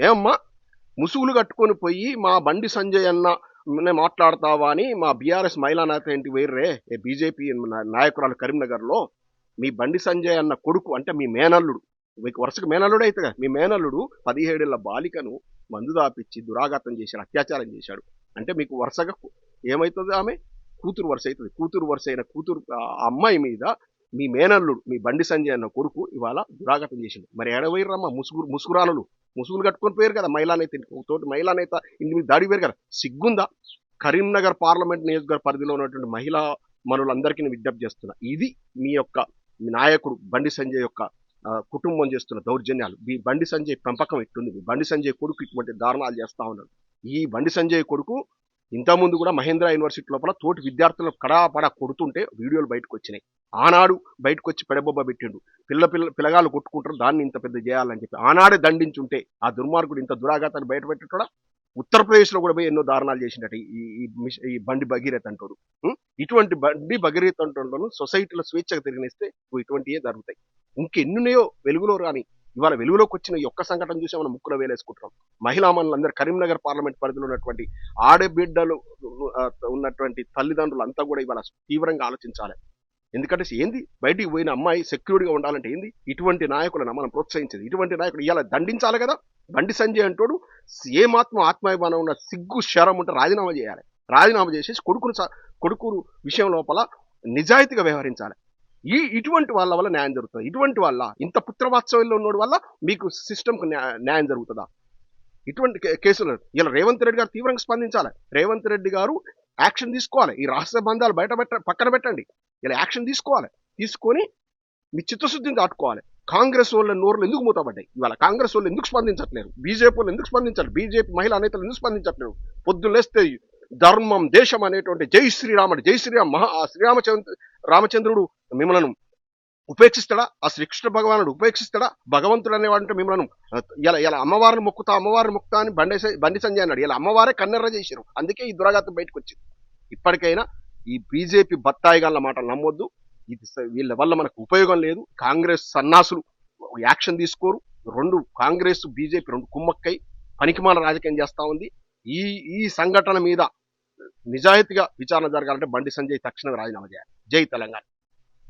ఏమమ్మా ముసుగులు కట్టుకొని పోయి మా బండి సంజయ్ అన్న మాట్లాడతావా అని మా బీఆర్ఎస్ మహిళా నేత ఏంటి వేర్రే బీజేపీ నాయకురాలు కరీంనగర్లో మీ బండి సంజయ్ అన్న కొడుకు అంటే మీ మేనల్లుడు, మీకు వరుసగా మేనల్లుడు అయితే కదా, మీ మేనల్లుడు 17 ఏళ్ల బాలికను మందు దాపిచ్చి దురాఘాతం చేశాడు, అత్యాచారం చేశాడు. అంటే మీకు వరుసగా ఏమవుతుంది, ఆమె కూతురు వరుస అవుతుంది. కూతురు వరుస అయిన కూతురు అమ్మాయి మీద మీ మేనల్లుడు మీ బండి సంజయ్ అన్న కొడుకు ఇవాళ దురాఘాతం చేసిండు. మరి ఎడవైరమ్మా ముసుగురానులు ముసుగులు కట్టుకొని పోయారు కదా, మహిళా నేత తోటి మహిళా నేత ఇంటి మీద దాడి పోయారు కదా, సిగ్గుందా? కరీంనగర్ పార్లమెంట్ నియోజకవర్గ పరిధిలో ఉన్నటువంటి మహిళా మనులందరికీ విజ్ఞప్తి చేస్తున్నా, ఇది మీ నాయకుడు బండి సంజయ్ యొక్క కుటుంబం చేస్తున్న దౌర్జన్యాలు. ఈ బండి సంజయ్ పెంపకం ఇట్టుంది, బండి సంజయ్ కొడుకు ఇటువంటి దారుణాలు చేస్తా ఉన్నాడు. ఈ బండి సంజయ్ కొడుకు ఇంతకుముందు కూడా మహేంద్ర యూనివర్సిటీ లోపల తోటి విద్యార్థులను కడాపడా కొడుతుంటే వీడియోలు బయటకు వచ్చినాయి. ఆనాడు బయటకు వచ్చి పెడబొబ్బ పెట్టిండు, పిల్లగాళ్ళు కొట్టుకుంటారు, దాన్ని ఇంత పెద్ద చేయాలని చెప్పి ఆనాడే దండించుంటే ఆ దుర్మార్గుడు ఇంత దురాఘాతాన్ని బయట పెట్టడా. ఉత్తరప్రదేశ్లో కూడా పోయి ఎన్నో దారుణాలు చేసినట్టు ఈ బండి భగీరథ అంటారు. ఇటువంటి బండి భగీరథ అంటూ సొసైటీలో స్వేచ్ఛగా తిరిగినిస్తే ఇటువంటివే జరుగుతాయి. ఇంకెన్నున్నాయో వెలుగులో రాని. ఇవాళ వెలుగులోకి వచ్చిన ఈ ఒక్క సంఘటన చూసి మనం ముక్కులో వేలేసుకుంటున్నాం. మహిళా మనులందరూ కరీంనగర్ పార్లమెంట్ పరిధిలో ఉన్నటువంటి ఆడబిడ్డలు ఉన్నటువంటి తల్లిదండ్రులు అంతా కూడా ఇవాళ తీవ్రంగా ఆలోచించాలి. ఎందుకంటే ఏంది, బయటికి పోయిన అమ్మాయి సెక్యూర్డ్గా ఉండాలంటే ఏంది, ఇటువంటి నాయకులను మనం ప్రోత్సహించేది. ఇటువంటి నాయకులు ఇవాళ దండించాలి కదా. బండి సంజయ్ అంటోడు ఏమాత్రం ఆత్మాభిమానం ఉన్న సిగ్గు శరం ఉంటే రాజీనామా చేయాలి. రాజీనామా చేసేసి కొడుకు విషయం లోపల నిజాయితీగా వ్యవహరించాలి. ఇటువంటి వాళ్ళ వల్ల న్యాయం జరుగుతుంది. ఇటువంటి వాళ్ళ ఇంత పుత్రవాత్సవ్యంలో ఉన్నోడి వల్ల మీకు సిస్టమ్కి న్యాయం జరుగుతుందా? ఇటువంటి కేసులు ఇలా రేవంత్ రెడ్డి గారు తీవ్రంగా స్పందించాలి. రేవంత్ రెడ్డి గారు యాక్షన్ తీసుకోవాలి. ఈ రహస్య బంధాలు పక్కన పెట్టండి, ఇలా యాక్షన్ తీసుకోవాలి. తీసుకొని మీ చిత్తశుద్ధిని దాటుకోవాలి. కాంగ్రెస్ వాళ్ళ నోర్లు ఎందుకు మూతపడ్డాయి? ఇవాళ కాంగ్రెస్ వాళ్ళు ఎందుకు స్పందించట్లేరు? బీజేపీ వాళ్ళు ఎందుకు స్పందించారు? బీజేపీ మహిళా నేతలు ఎందుకు స్పందించట్లేరు? పొద్దులేస్తే ధర్మం దేశం అనేటువంటి జై శ్రీరాముడు, జై శ్రీరామ్ రామచంద్రుడు మిమ్మల్ని ఉపేక్షిస్తాడా? ఆ శ్రీకృష్ణ భగవానుడు ఉపేక్షిస్తాడా? భగవంతుడు అనేవాడంటే మిమ్మల్ని ఇలా అమ్మవారిని మొక్కుతా అని బండి సంజయ్ అన్నాడు. ఇలా అమ్మవారే కన్నెర్ర చేశారు. అందుకే ఈ దురాఘాతం బయటకు వచ్చింది. ఇప్పటికైనా ఈ బీజేపీ బత్తాయిగాళ్ళ మాటలు నమ్మొద్దు. ఇది వీళ్ళ వల్ల మనకు ఉపయోగం లేదు. కాంగ్రెస్ సన్నాసులు యాక్షన్ తీసుకోరు. కాంగ్రెస్ బీజేపీ రెండు కుమ్మక్కై పనికిమాల రాజకీయం చేస్తా ఉంది. ఈ సంఘటన మీద నిజాయితీగా విచారణ జరగాలంటే బండి సంజయ్ తక్షణమే రాజీనామా చేయాలి. జై తెలంగాణ.